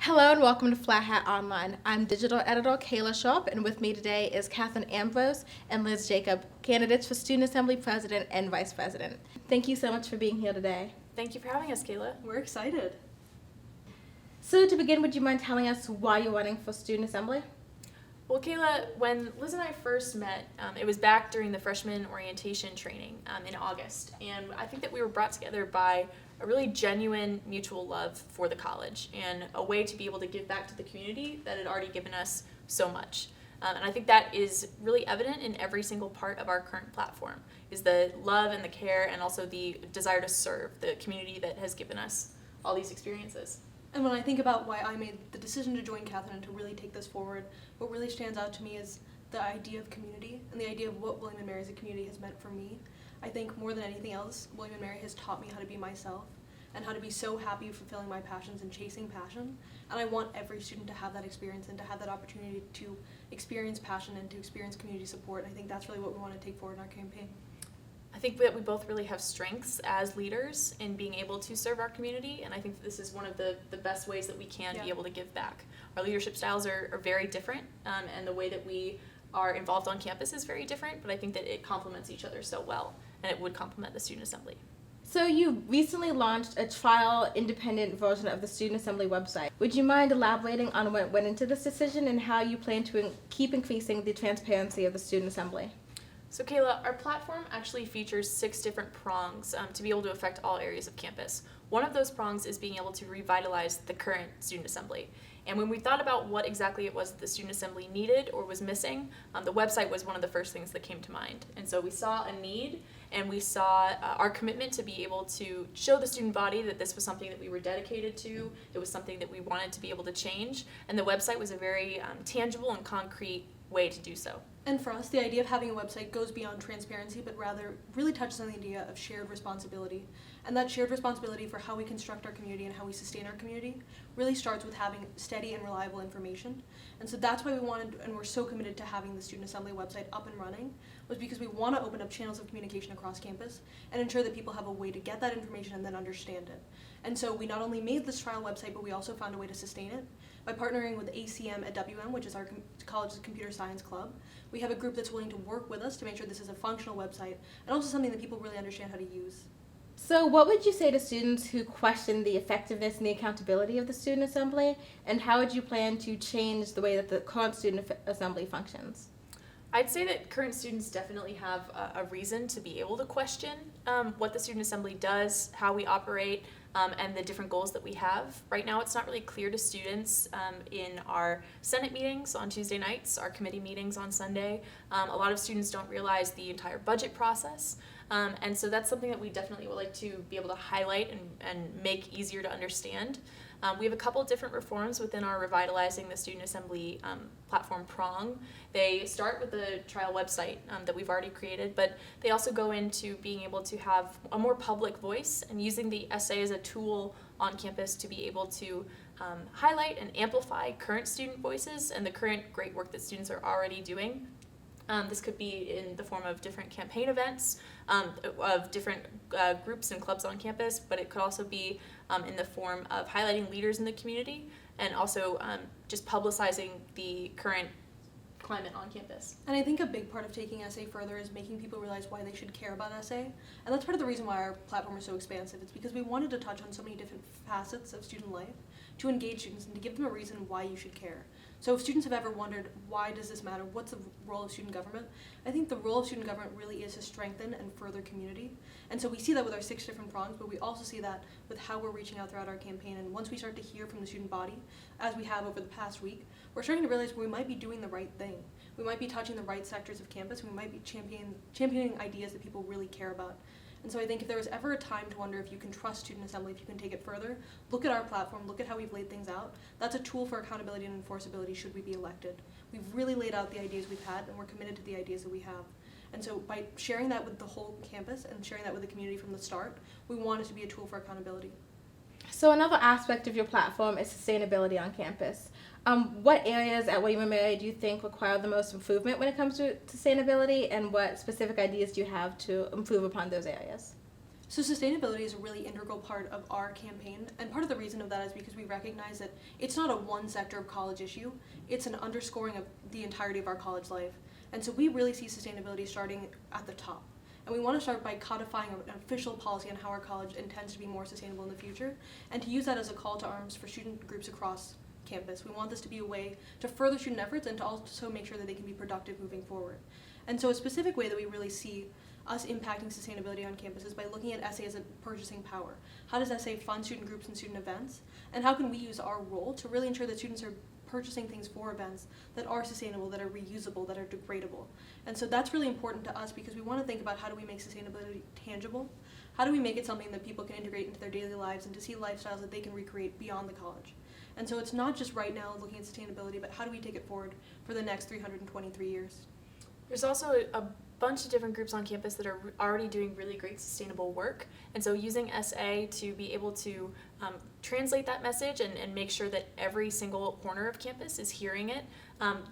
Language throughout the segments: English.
Hello and welcome to Flat Hat Online. I'm digital editor Kayla Sharpe, and with me today is Katherine Ambrose and Liz Jacob, candidates for Student Assembly President and Vice President. Thank you so much for being here today. Thank you for having us, Kayla. We're excited. So to begin, would you mind telling us why you're running for Student Assembly? Well, Kayla, when Liz and I first met, it was back during the freshman orientation training in August, and I think that we were brought together by a really genuine mutual love for the college and a way to be able to give back to the community that had already given us so much. And I think that is really evident in every single part of our current platform, is the love and the care and also the desire to serve the community that has given us all these experiences. And when I think about why I made the decision to join Katherine and to really take this forward, what really stands out to me is the idea of community and the idea of what William & Mary as a community has meant for me. I think more than anything else, William & Mary has taught me how to be myself and how to be so happy fulfilling my passions and chasing passion. And I want every student to have that experience and to have that opportunity to experience passion and to experience community support. And I think that's really what we want to take forward in our campaign. I think that we both really have strengths as leaders in being able to serve our community, and I think that this is one of the best ways that we can be able to give back. Our leadership styles are very different, and the way that we are involved on campus is very different, but I think that it complements each other so well, and it would complement the Student Assembly. So you recently launched a trial independent version of the Student Assembly website. Would you mind elaborating on what went into this decision and how you plan to keep increasing the transparency of the Student Assembly? So Kayla, our platform actually features 6 different prongs to be able to affect all areas of campus. One of those prongs is being able to revitalize the current Student Assembly. And when we thought about what exactly it was that the Student Assembly needed or was missing, the website was one of the first things that came to mind. And so we saw a need, and we saw our commitment to be able to show the student body that this was something that we were dedicated to, it was something that we wanted to be able to change, and the website was a very tangible and concrete way to do so. And for us, the idea of having a website goes beyond transparency, but rather really touches on the idea of shared responsibility. And that shared responsibility for how we construct our community and how we sustain our community really starts with having steady and reliable information. And so that's why we wanted, and we're so committed to having the Student Assembly website up and running, was because we want to open up channels of communication across campus and ensure that people have a way to get that information and then understand it. And so we not only made this trial website, but we also found a way to sustain it by partnering with ACM at WM, which is our college's computer science club. We have a group that's willing to work with us to make sure this is a functional website and also something that people really understand how to use. So what would you say to students who question the effectiveness and the accountability of the Student Assembly, and how would you plan to change the way that the current Student Assembly functions? I'd say that current students definitely have a reason to be able to question what the Student Assembly does, how we operate, and the different goals that we have. Right now it's not really clear to students in our Senate meetings on Tuesday nights, our committee meetings on Sunday. A lot of students don't realize the entire budget process. And so that's something that we definitely would like to be able to highlight and make easier to understand. We have a couple different reforms within our Revitalizing the Student Assembly platform prong. They start with the trial website that we've already created, but they also go into being able to have a more public voice and using the essay as a tool on campus to be able to highlight and amplify current student voices and the current great work that students are already doing. This could be in the form of different campaign events, of different groups and clubs on campus, but it could also be in the form of highlighting leaders in the community and also just publicizing the current climate on campus. And I think a big part of taking essay further is making people realize why they should care about essay. And that's part of the reason why our platform is so expansive. It's because we wanted to touch on so many different facets of student life to engage students and to give them a reason why you should care. So if students have ever wondered, why does this matter? What's the role of student government? I think the role of student government really is to strengthen and further community. And so we see that with our 6 different prongs, but we also see that with how we're reaching out throughout our campaign. And once we start to hear from the student body, as we have over the past week, we're starting to realize we might be doing the right thing. We might be touching the right sectors of campus. We might be championing ideas that people really care about. And so I think if there was ever a time to wonder if you can trust Student Assembly, if you can take it further, look at our platform, look at how we've laid things out. That's a tool for accountability and enforceability should we be elected. We've really laid out the ideas we've had, and we're committed to the ideas that we have. And so by sharing that with the whole campus and sharing that with the community from the start, we want it to be a tool for accountability. So another aspect of your platform is sustainability on campus. What areas at William & Mary do you think require the most improvement when it comes to sustainability, and what specific ideas do you have to improve upon those areas? So sustainability is a really integral part of our campaign, and part of the reason of that is because we recognize that it's not a one sector of college issue, it's an underscoring of the entirety of our college life. And so we really see sustainability starting at the top. And we want to start by codifying an official policy on how our college intends to be more sustainable in the future, and to use that as a call to arms for student groups across campus. We want this to be a way to further student efforts and to also make sure that they can be productive moving forward. And so a specific way that we really see us impacting sustainability on campus is by looking at SA as a purchasing power. How does SA fund student groups and student events? And how can we use our role to really ensure that students are purchasing things for events that are sustainable, that are reusable, that are degradable? And so that's really important to us because we want to think about how do we make sustainability tangible? How do we make it something that people can integrate into their daily lives and to see lifestyles that they can recreate beyond the college? And so it's not just right now looking at sustainability, but how do we take it forward for the next 323 years? There's also a bunch of different groups on campus that are already doing really great sustainable work, and so using SA to be able to translate that message and make sure that every single corner of campus is hearing it.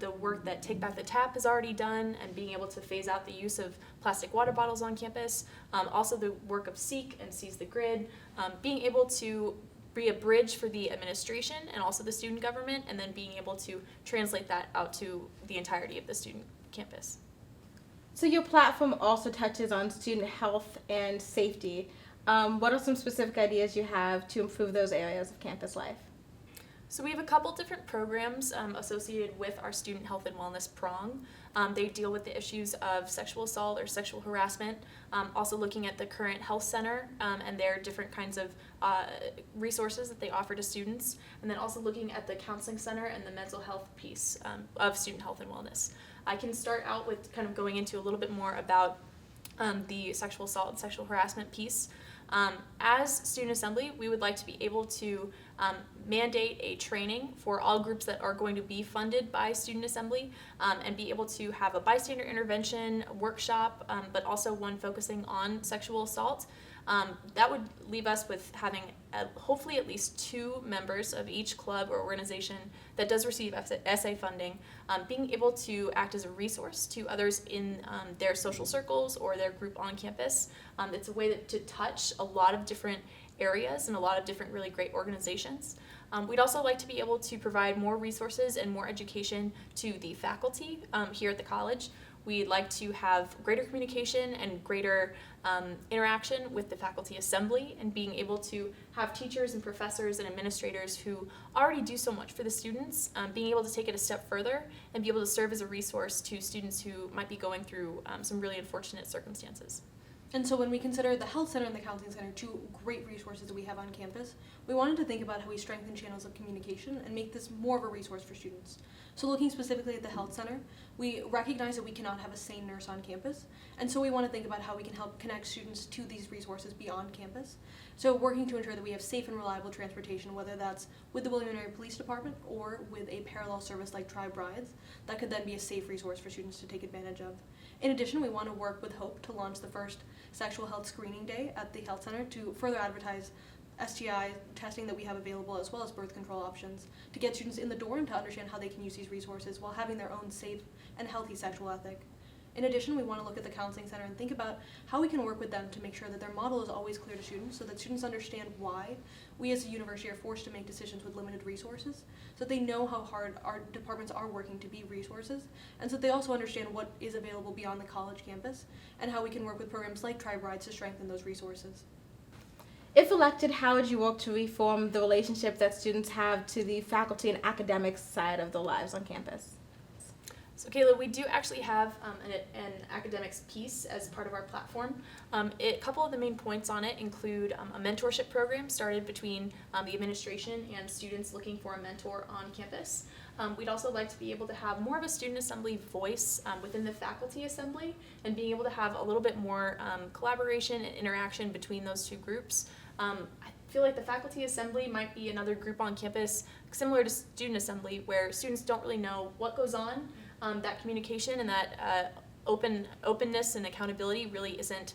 The work that Take Back the Tap has already done, and being able to phase out the use of plastic water bottles on campus. Also the work of Seek and Seize the Grid, being able to be a bridge for the administration and also the student government, and then being able to translate that out to the entirety of the student campus. So your platform also touches on student health and safety. What are some specific ideas you have to improve those areas of campus life? So we have a couple different programs associated with our student health and wellness prong. They deal with the issues of sexual assault or sexual harassment, also looking at the current health center and their different kinds of resources that they offer to students, and then also looking at the counseling center and the mental health piece of student health and wellness. I can start out with kind of going into a little bit more about the sexual assault and sexual harassment piece. As Student Assembly, we would like to be able to mandate a training for all groups that are going to be funded by Student Assembly, and be able to have a bystander intervention workshop, but also one focusing on sexual assault. That would leave us with having hopefully at least 2 members of each club or organization that does receive SA funding, being able to act as a resource to others in their social circles or their group on campus. It's a way to touch a lot of different areas and a lot of different really great organizations. We'd also like to be able to provide more resources and more education to the faculty here at the college. We'd like to have greater communication and greater interaction with the faculty assembly, and being able to have teachers and professors and administrators who already do so much for the students, being able to take it a step further and be able to serve as a resource to students who might be going through some really unfortunate circumstances. And so when we consider the health center and the counseling center 2 great resources that we have on campus, we wanted to think about how we strengthen channels of communication and make this more of a resource for students. So looking specifically at the health center, we recognize that we cannot have a sane nurse on campus, and so we want to think about how we can help connect students to these resources beyond campus. So working to ensure that we have safe and reliable transportation, whether that's with the William & Mary Police Department or with a parallel service like Tribe Rides, that could then be a safe resource for students to take advantage of. In addition, we want to work with Hope to launch the first sexual health screening day at the health center to further advertise STI testing that we have available, as well as birth control options, to get students in the door and to understand how they can use these resources while having their own safe and healthy sexual ethic. In addition, we want to look at the counseling center and think about how we can work with them to make sure that their model is always clear to students, so that students understand why we as a university are forced to make decisions with limited resources, so that they know how hard our departments are working to be resources, and so that they also understand what is available beyond the college campus, and how we can work with programs like Tribe Rides to strengthen those resources. If elected, how would you work to reform the relationship that students have to the faculty and academic side of their lives on campus? So Kayla, we do actually have an academics piece as part of our platform. A couple of the main points on it include a mentorship program started between the administration and students looking for a mentor on campus. We'd also like to be able to have more of a student assembly voice within the faculty assembly, and being able to have a little bit more collaboration and interaction between those 2 groups. I feel like the faculty assembly might be another group on campus similar to student assembly, where students don't really know what goes on. That communication and that openness and accountability really isn't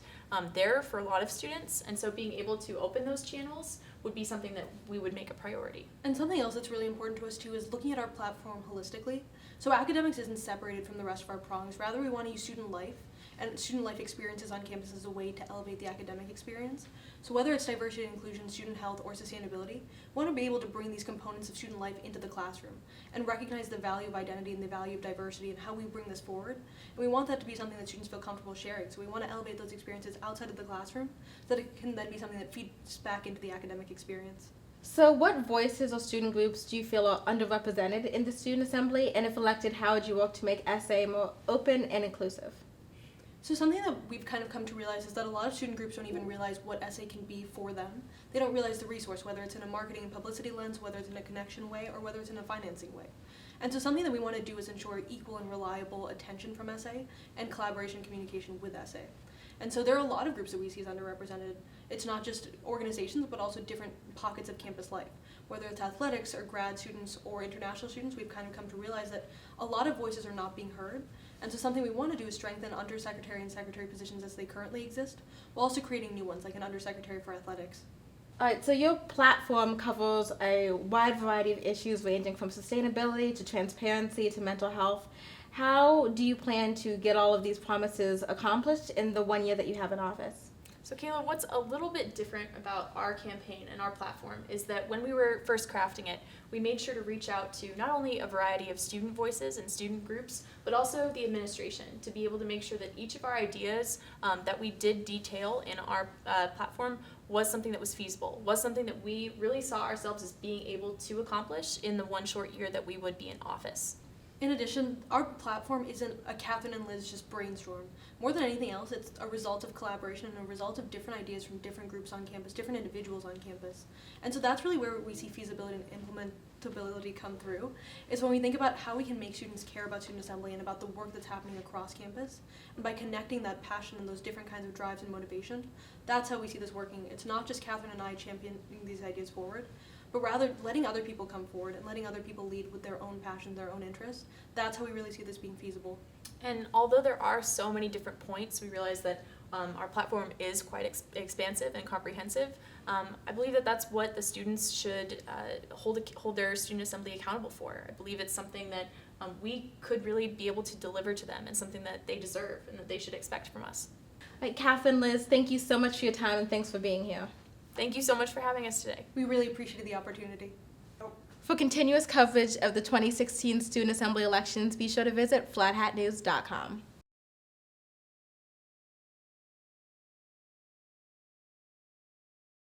there for a lot of students, and so being able to open those channels would be something that we would make a priority. And something else that's really important to us too is looking at our platform holistically. So academics isn't separated from the rest of our prongs. Rather, we want to use student life and student life experiences on campus as a way to elevate the academic experience. So whether it's diversity and inclusion, student health, or sustainability, we want to be able to bring these components of student life into the classroom and recognize the value of identity and the value of diversity and how we bring this forward. And we want that to be something that students feel comfortable sharing. So we want to elevate those experiences outside of the classroom so that it can then be something that feeds back into the academic experience. So what voices or student groups do you feel are underrepresented in the Student Assembly? And if elected, how would you work to make SA more open and inclusive? So something that we've kind of come to realize is that a lot of student groups don't even realize what SA can be for them. They don't realize the resource, whether it's in a marketing and publicity lens, whether it's in a connection way, or whether it's in a financing way. And so something that we want to do is ensure equal and reliable attention from SA and collaboration and communication with SA. And so there are a lot of groups that we see as underrepresented. It's not just organizations, but also different pockets of campus life. Whether it's athletics or grad students or international students, we've kind of come to realize that a lot of voices are not being heard. And so something we want to do is strengthen undersecretary and secretary positions as they currently exist, while also creating new ones, like an undersecretary for athletics. All right, so your platform covers a wide variety of issues ranging from sustainability to transparency to mental health. How do you plan to get all of these promises accomplished in the 1 year that you have in office? So Kayla, what's a little bit different about our campaign and our platform is that when we were first crafting it, we made sure to reach out to not only a variety of student voices and student groups, but also the administration to be able to make sure that each of our ideas that we did detail in our platform was something that was feasible, was something that we really saw ourselves as being able to accomplish in the 1 short year that we would be in office. In addition, our platform isn't a Katherine and Liz just brainstorm. More than anything else, it's a result of collaboration and a result of different ideas from different groups on campus, different individuals on campus. And so that's really where we see feasibility and implementability come through, is when we think about how we can make students care about Student Assembly and about the work that's happening across campus. And by connecting that passion and those different kinds of drives and motivation, that's how we see this working. It's not just Katherine and I championing these ideas forward, but rather letting other people come forward and letting other people lead with their own passions, their own interests. That's how we really see this being feasible. And although there are so many different points, we realize that our platform is quite expansive and comprehensive. I believe that that's what the students should hold their student assembly accountable for. I believe it's something that we could really be able to deliver to them and something that they deserve and that they should expect from us. All right, Katherine, Liz, thank you so much for your time and thanks for being here. Thank you so much for having us today. We really appreciated the opportunity. For continuous coverage of the 2016 Student Assembly elections, be sure to visit flathatnews.com.